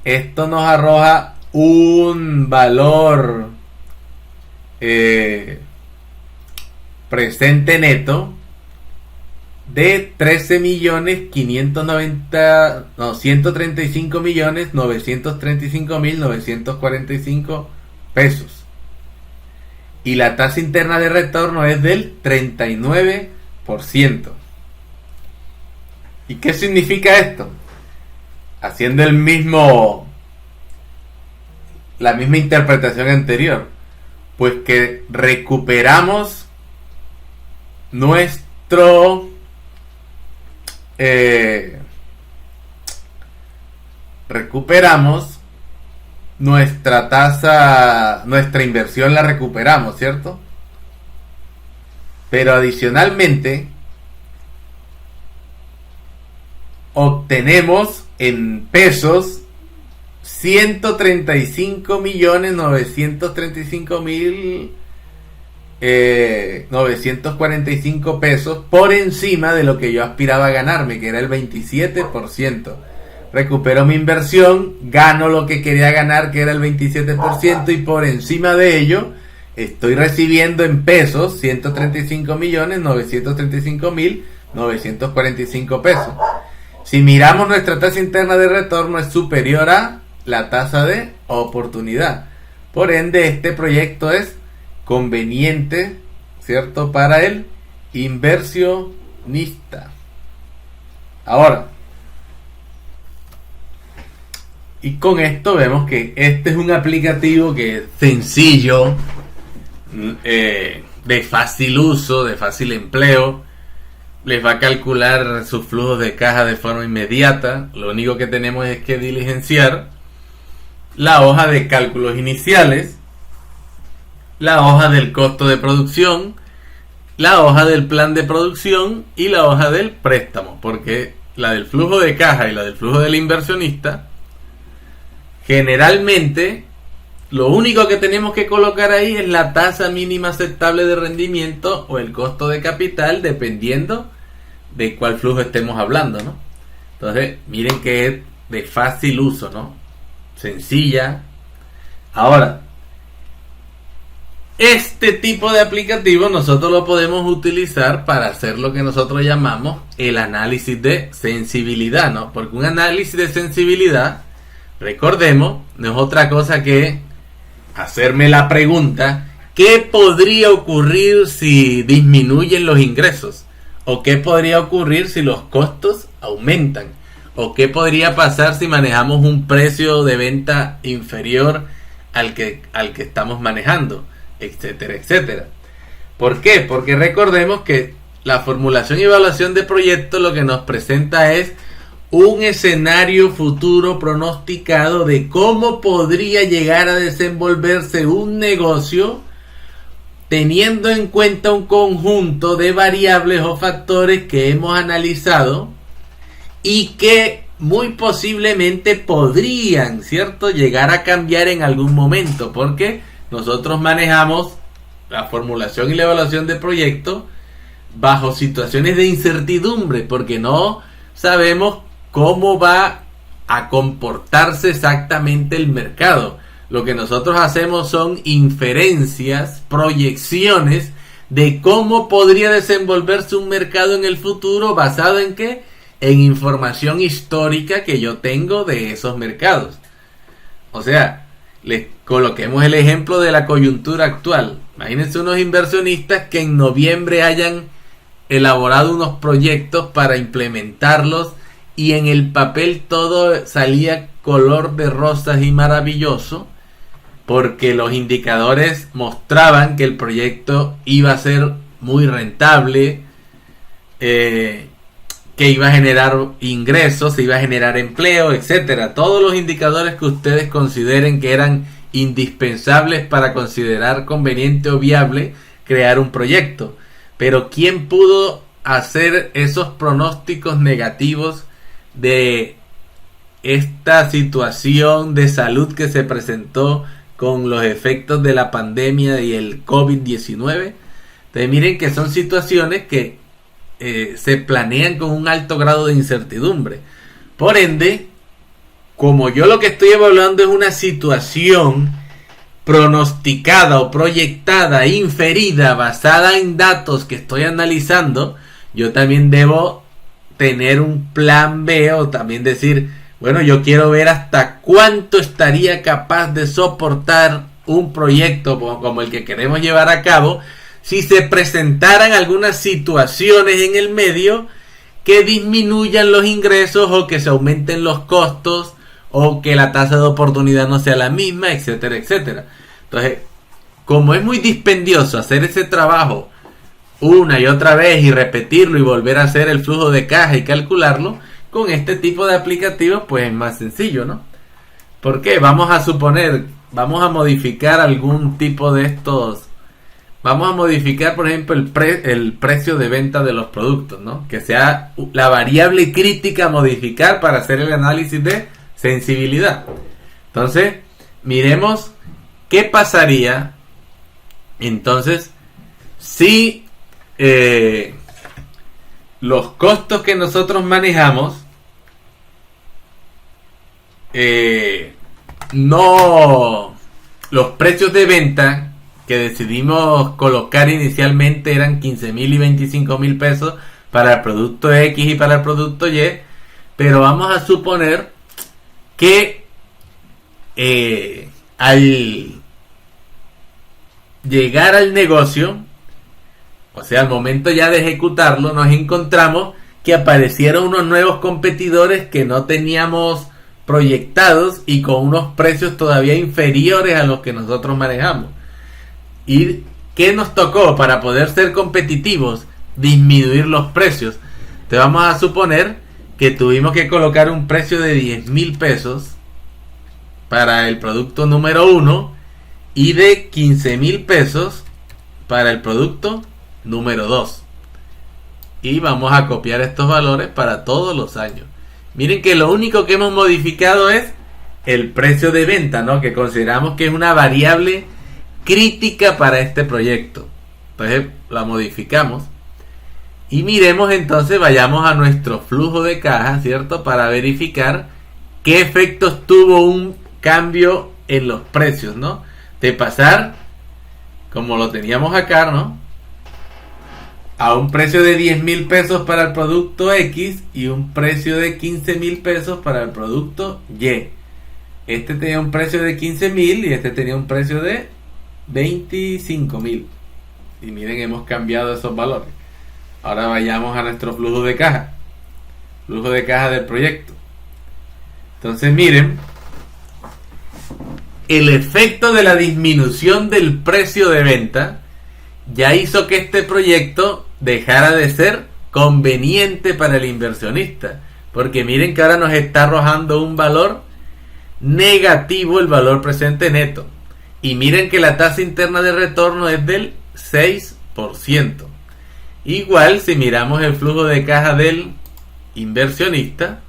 A: esto nos arroja un valor presente neto de 135.935.945 pesos. Y la tasa interna de retorno es del 39%. ¿Y qué significa esto? Haciendo la misma interpretación anterior, pues que recuperamos nuestra tasa, nuestra inversión la recuperamos, ¿cierto? Pero adicionalmente obtenemos en pesos 135.935.945 pesos por encima de lo que yo aspiraba a ganarme, que era el 27%. Recupero mi inversión, gano lo que quería ganar, que era el 27%, y por encima de ello estoy recibiendo en pesos 135.935.945 pesos. Si miramos, nuestra tasa interna de retorno es superior a la tasa de oportunidad. Por ende, este proyecto es conveniente, ¿cierto?, para el inversionista. Ahora, y con esto vemos que este es un aplicativo que es sencillo, de fácil uso, de fácil empleo. Les va a calcular sus flujos de caja de forma inmediata. Lo único que tenemos es que diligenciar la hoja de cálculos iniciales, la hoja del costo de producción, la hoja del plan de producción y la hoja del préstamo, porque la del flujo de caja y la del flujo del inversionista, generalmente lo único que tenemos que colocar ahí es la tasa mínima aceptable de rendimiento o el costo de capital, dependiendo de cuál flujo estemos hablando, ¿no? Entonces, miren que es de fácil uso, ¿no? Sencilla. Ahora, este tipo de aplicativo nosotros lo podemos utilizar para hacer lo que nosotros llamamos el análisis de sensibilidad, ¿no? Porque un análisis de sensibilidad, recordemos, no es otra cosa que hacerme la pregunta: ¿qué podría ocurrir si disminuyen los ingresos? ¿O qué podría ocurrir si los costos aumentan? ¿O qué podría pasar si manejamos un precio de venta inferior al que estamos manejando? Etcétera, etcétera. ¿Por qué? Porque recordemos que la formulación y evaluación de proyectos lo que nos presenta es un escenario futuro pronosticado de cómo podría llegar a desenvolverse un negocio, teniendo en cuenta un conjunto de variables o factores que hemos analizado y que muy posiblemente podrían, ¿cierto?, llegar a cambiar en algún momento, porque nosotros manejamos la formulación y la evaluación de proyectos bajo situaciones de incertidumbre, porque no sabemos cómo va a comportarse exactamente el mercado. Lo que nosotros hacemos son inferencias, proyecciones de cómo podría desenvolverse un mercado en el futuro, basado en ¿qué? En información histórica que yo tengo de esos mercados. O sea, les coloquemos el ejemplo de la coyuntura actual. Imagínense unos inversionistas que en noviembre hayan elaborado unos proyectos para implementarlos y en el papel todo salía color de rosas y maravilloso, porque los indicadores mostraban que el proyecto iba a ser muy rentable, que iba a generar ingresos, se iba a generar empleo, etcétera. Todos los indicadores que ustedes consideren que eran indispensables para considerar conveniente o viable crear un proyecto. Pero ¿quién pudo hacer esos pronósticos negativos de esta situación de salud que se presentó con los efectos de la pandemia y el COVID-19? Entonces miren que son situaciones que se planean con un alto grado de incertidumbre. Por ende, como yo lo que estoy evaluando es una situación pronosticada o proyectada, inferida, basada en datos que estoy analizando, yo también debo tener un plan B, o también decir, bueno, yo quiero ver hasta cuánto estaría capaz de soportar un proyecto como el que queremos llevar a cabo si se presentaran algunas situaciones en el medio que disminuyan los ingresos o que se aumenten los costos o que la tasa de oportunidad no sea la misma, etcétera, etcétera. Entonces, como es muy dispendioso hacer ese trabajo una y otra vez y repetirlo y volver a hacer el flujo de caja y calcularlo, con este tipo de aplicativos pues es más sencillo, ¿no? ¿Por qué? Vamos a suponer, vamos a modificar algún tipo de estos, vamos a modificar por ejemplo el precio de venta de los productos, ¿no? Que sea la variable crítica a modificar para hacer el análisis de sensibilidad. Entonces, miremos qué pasaría entonces si los costos que nosotros manejamos no, los precios de venta que decidimos colocar inicialmente eran 15,000 y 25,000 pesos para el producto X y para el producto Y, pero vamos a suponer que al llegar al negocio, o sea, al momento ya de ejecutarlo, nos encontramos que aparecieron unos nuevos competidores que no teníamos proyectados y con unos precios todavía inferiores a los que nosotros manejamos. ¿Y qué nos tocó para poder ser competitivos? Disminuir los precios. Te vamos a suponer que tuvimos que colocar un precio de 10,000 pesos para el producto número 1 y de 15,000 pesos para el producto número 2. Y vamos a copiar estos valores para todos los años. Miren que lo único que hemos modificado es el precio de venta, ¿no? Que consideramos que es una variable crítica para este proyecto. Entonces la modificamos. Y miremos entonces, vayamos a nuestro flujo de caja, ¿cierto? Para verificar qué efectos tuvo un cambio en los precios, ¿no? De pasar, como lo teníamos acá, ¿no? A un precio de 10,000 pesos para el producto X y un precio de 15,000 pesos para el producto Y. Este tenía un precio de 15,000 y este tenía un precio de 25,000. Y miren, hemos cambiado esos valores. Ahora vayamos a nuestro flujo de caja. Flujo de caja del proyecto. Entonces miren, el efecto de la disminución del precio de venta ya hizo que este proyecto dejara de ser conveniente para el inversionista, porque miren que ahora nos está arrojando un valor negativo, el valor presente neto, y miren que la tasa interna de retorno es del 6%. Igual si miramos el flujo de caja del inversionista,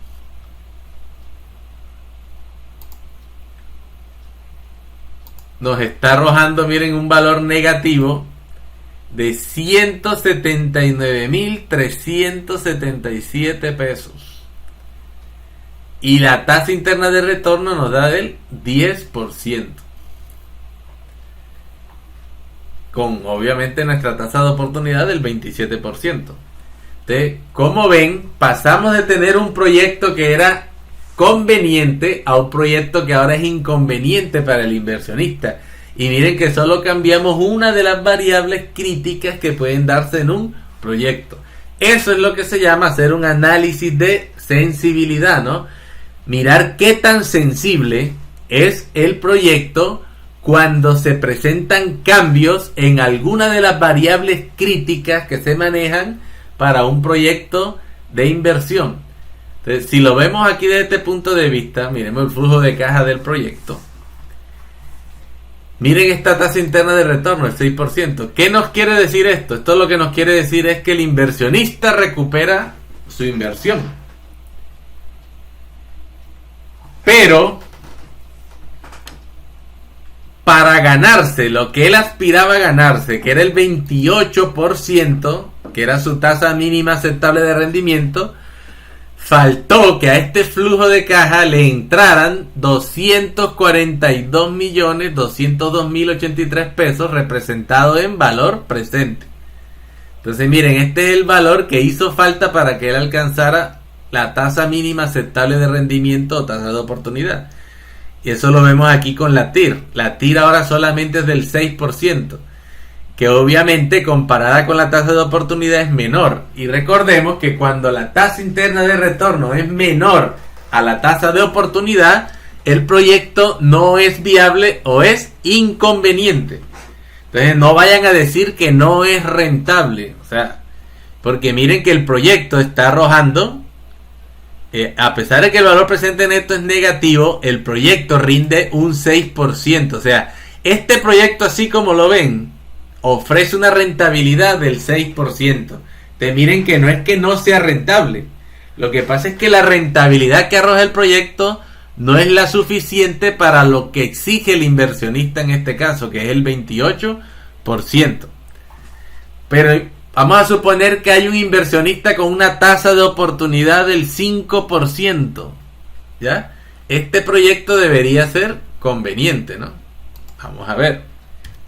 A: nos está arrojando, miren, un valor negativo de 179,377 pesos. Y la tasa interna de retorno nos da del 10%. Con obviamente nuestra tasa de oportunidad del 27%. Entonces, como ven, pasamos de tener un proyecto que era conveniente a un proyecto que ahora es inconveniente para el inversionista. Y miren que solo cambiamos una de las variables críticas que pueden darse en un proyecto. Eso es lo que se llama hacer un análisis de sensibilidad, ¿no? Mirar qué tan sensible es el proyecto cuando se presentan cambios en alguna de las variables críticas que se manejan para un proyecto de inversión. Entonces, si lo vemos aquí desde este punto de vista, miremos el flujo de caja del proyecto. Miren esta tasa interna de retorno, el 6%. ¿Qué nos quiere decir esto? Esto lo que nos quiere decir es que el inversionista recupera su inversión. Pero, para ganarse lo que él aspiraba a ganarse, que era el 28%, que era su tasa mínima aceptable de rendimiento, faltó que a este flujo de caja le entraran 242.202.083 pesos representados en valor presente. Entonces miren, este es el valor que hizo falta para que él alcanzara la tasa mínima aceptable de rendimiento o tasa de oportunidad. Y eso lo vemos aquí con la TIR. La TIR ahora solamente es del 6%, que obviamente comparada con la tasa de oportunidad es menor. Y recordemos que cuando la tasa interna de retorno es menor a la tasa de oportunidad, el proyecto no es viable o es inconveniente. Entonces no vayan a decir que no es rentable. O sea, porque miren que el proyecto está arrojando, a pesar de que el valor presente neto es negativo, el proyecto rinde un 6%. O sea, este proyecto, así como lo ven, ofrece una rentabilidad del 6%. Entonces miren que no es que no sea rentable. Lo que pasa es que la rentabilidad que arroja el proyecto no es la suficiente para lo que exige el inversionista en este caso, que es el 28%. Pero vamos a suponer que hay un inversionista con una tasa de oportunidad del 5%. ¿Ya? Este proyecto debería ser conveniente, ¿no? Vamos a ver.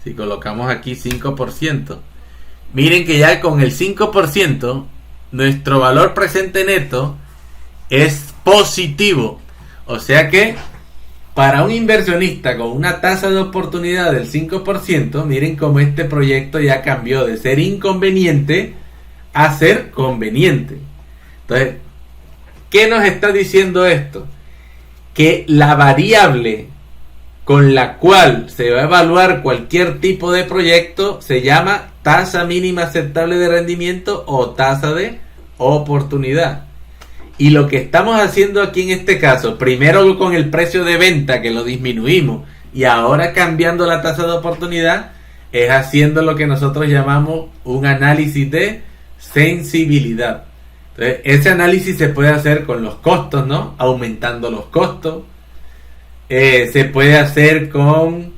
A: Si colocamos aquí 5%. Miren que ya con el 5%, nuestro valor presente neto es positivo. O sea que para un inversionista con una tasa de oportunidad del 5%, miren cómo este proyecto ya cambió de ser inconveniente a ser conveniente. Entonces, ¿qué nos está diciendo esto? Que la variable con la cual se va a evaluar cualquier tipo de proyecto se llama tasa mínima aceptable de rendimiento o tasa de oportunidad. Y lo que estamos haciendo aquí en este caso, primero con el precio de venta que lo disminuimos y ahora cambiando la tasa de oportunidad, es haciendo lo que nosotros llamamos un análisis de sensibilidad. Entonces, ese análisis se puede hacer con los costos, ¿no? Aumentando los costos. Se puede hacer con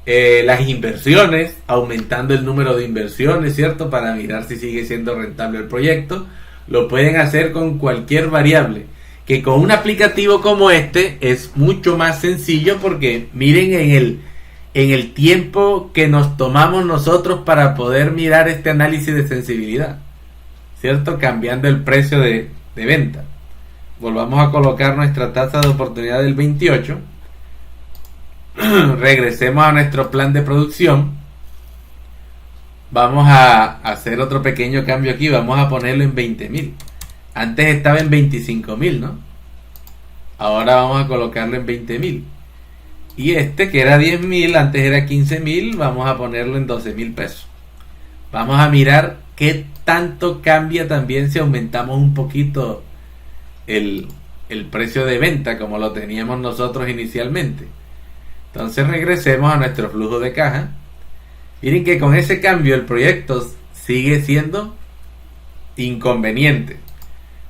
A: las inversiones, aumentando el número de inversiones, ¿cierto? Para mirar si sigue siendo rentable el proyecto. Lo pueden hacer con cualquier variable, que con un aplicativo como este es mucho más sencillo, porque miren en el tiempo que nos tomamos nosotros para poder mirar este análisis de sensibilidad, ¿cierto? Cambiando el precio de venta. Volvamos a colocar nuestra tasa de oportunidad del 28. Regresemos a nuestro plan de producción. Vamos a hacer otro pequeño cambio aquí. Vamos a ponerlo en 20.000. Antes estaba en 25.000, ¿no? Ahora vamos a colocarlo en 20.000. Y este que era 10.000, antes era 15.000, vamos a ponerlo en 12.000 pesos. Vamos a mirar qué tanto cambia también si aumentamos un poquito el precio de venta como lo teníamos nosotros inicialmente. Entonces regresemos a nuestro flujo de caja. Miren que con ese cambio el proyecto sigue siendo inconveniente.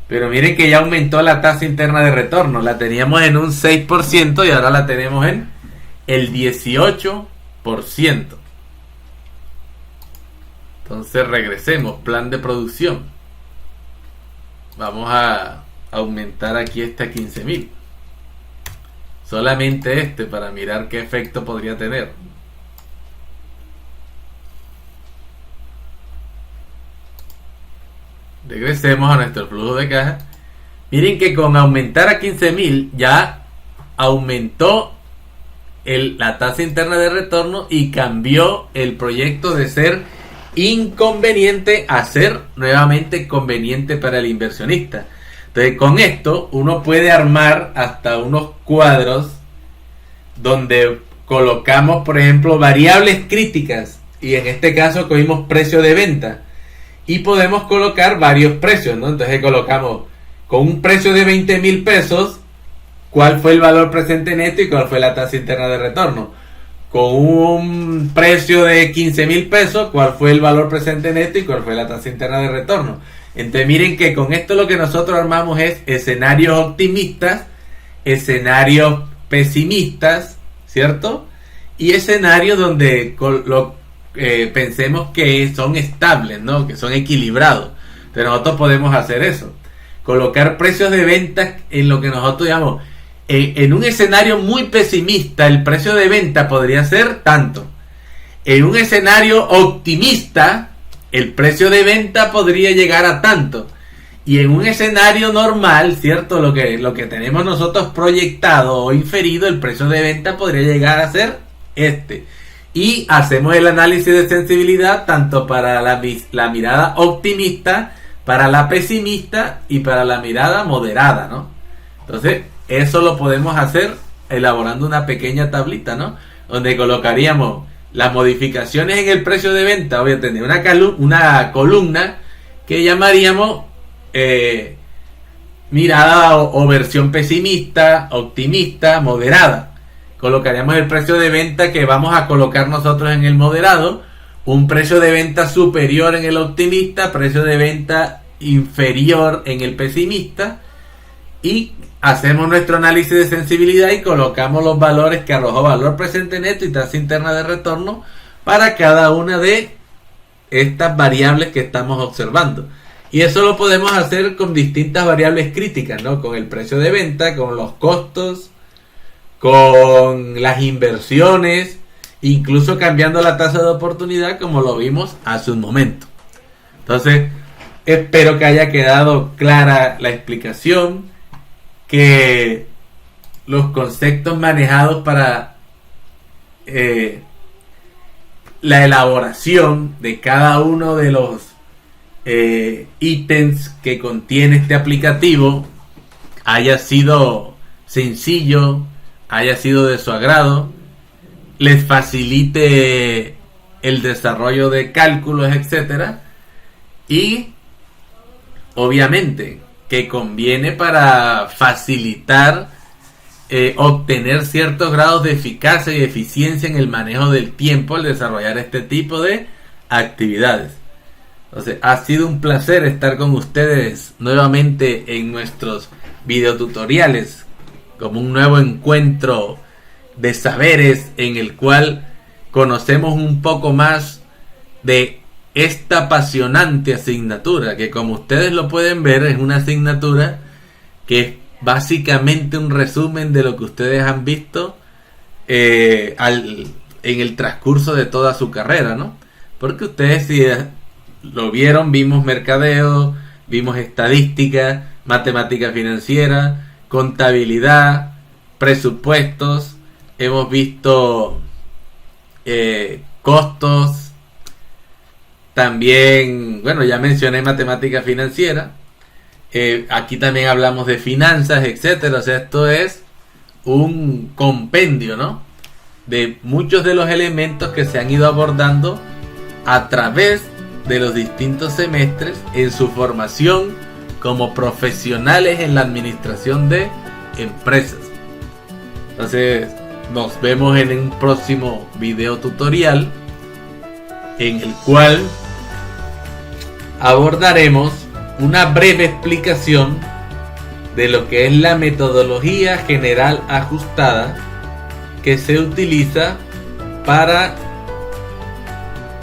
A: Pero miren que ya aumentó la tasa interna de retorno. La teníamos en un 6% y ahora la tenemos en el 18%. Entonces regresemos, plan de producción. Vamos a aumentar aquí este a 15.000. Solamente este para mirar qué efecto podría tener. Regresemos a nuestro flujo de caja. Miren que con aumentar a 15.000 ya aumentó la tasa interna de retorno y cambió el proyecto de ser inconveniente a ser nuevamente conveniente para el inversionista. Entonces, con esto uno puede armar hasta unos cuadros donde colocamos, por ejemplo, variables críticas, y en este caso cogimos precio de venta. Y podemos colocar varios precios, ¿no? Entonces colocamos con un precio de 20.000 pesos, cuál fue el valor presente neto y cuál fue la tasa interna de retorno. Con un precio de 15.000 pesos, cuál fue el valor presente neto y cuál fue la tasa interna de retorno. Entonces miren que con esto lo que nosotros armamos es escenarios optimistas, escenarios pesimistas, ¿cierto? Y escenarios donde pensemos que son estables, ¿no? Que son equilibrados. Entonces nosotros podemos hacer eso. colocar precios de venta en lo que nosotros llamamos, en un escenario muy pesimista, el precio de venta podría ser tanto. En un escenario optimista, el precio de venta podría llegar a tanto. Y en un escenario normal, ¿cierto? Lo que tenemos nosotros proyectado o inferido, el precio de venta podría llegar a ser este. Y hacemos el análisis de sensibilidad tanto para la mirada optimista, para la pesimista y para la mirada moderada, ¿no? Entonces, eso lo podemos hacer elaborando una pequeña tablita, ¿no? Donde colocaríamos las modificaciones en el precio de venta. Voy a tener una columna que llamaríamos mirada o versión pesimista, optimista, moderada. Colocaríamos el precio de venta que vamos a colocar nosotros en el moderado, un precio de venta superior en el optimista, precio de venta inferior en el pesimista, y hacemos nuestro análisis de sensibilidad y colocamos los valores que arrojó valor presente neto y tasa interna de retorno para cada una de estas variables que estamos observando. Y eso lo podemos hacer con distintas variables críticas, ¿no? Con el precio de venta, con los costos, con las inversiones, incluso cambiando la tasa de oportunidad, como lo vimos hace un momento. Entonces, espero que haya quedado clara la explicación, que los conceptos manejados para la elaboración de cada uno de los ítems que contiene este aplicativo haya sido sencillo, haya sido de su agrado, les facilite el desarrollo de cálculos, etcétera, y obviamente que conviene para facilitar obtener ciertos grados de eficacia y eficiencia en el manejo del tiempo al desarrollar este tipo de actividades. Entonces, ha sido un placer estar con ustedes nuevamente en nuestros videotutoriales, como un nuevo encuentro de saberes en el cual conocemos un poco más de esta apasionante asignatura, que como ustedes lo pueden ver es una asignatura que es básicamente un resumen de lo que ustedes han visto en el transcurso de toda su carrera, ¿no? Porque ustedes, si lo vieron, vimos mercadeo, vimos estadística, matemática financiera, contabilidad, presupuestos, hemos visto costos, también, bueno, ya mencioné matemática financiera, aquí también hablamos de finanzas, etcétera. O sea, esto es un compendio, ¿no?, de muchos de los elementos que se han ido abordando a través de los distintos semestres en su formación como profesionales en la administración de empresas. Entonces, nos vemos en un próximo video tutorial en el cual abordaremos una breve explicación de lo que es la metodología general ajustada que se utiliza para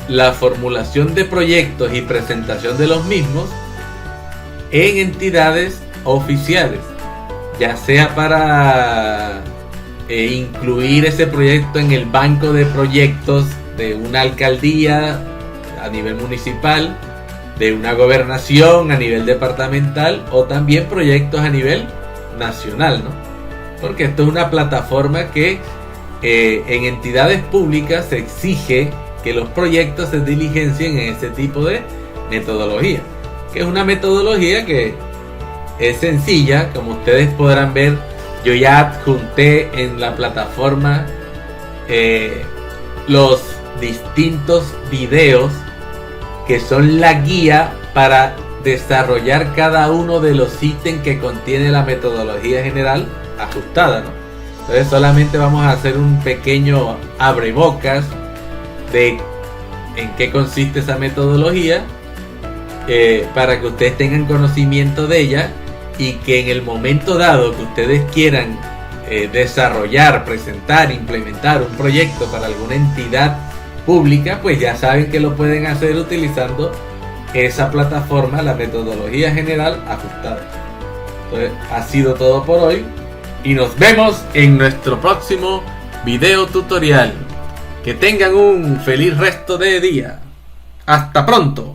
A: la formulación de proyectos y presentación de los mismos en entidades oficiales, ya sea para incluir ese proyecto en el banco de proyectos de una alcaldía a nivel municipal, de una gobernación a nivel departamental, o también proyectos a nivel nacional, ¿no? Porque esto es una plataforma que en entidades públicas se exige que los proyectos se diligencien en ese tipo de metodología, que es una metodología que es sencilla. Como ustedes podrán ver, yo ya adjunté en la plataforma los distintos videos que son la guía para desarrollar cada uno de los ítems que contiene la metodología general ajustada, ¿no? Entonces solamente vamos a hacer un pequeño abrebocas de en qué consiste esa metodología, para que ustedes tengan conocimiento de ella y que en el momento dado que ustedes quieran desarrollar, presentar, implementar un proyecto para alguna entidad pública, pues ya saben que lo pueden hacer utilizando esa plataforma, la metodología general ajustada. Entonces, ha sido todo por hoy. Y nos vemos en nuestro próximo video tutorial. Que tengan un feliz resto de día. Hasta pronto.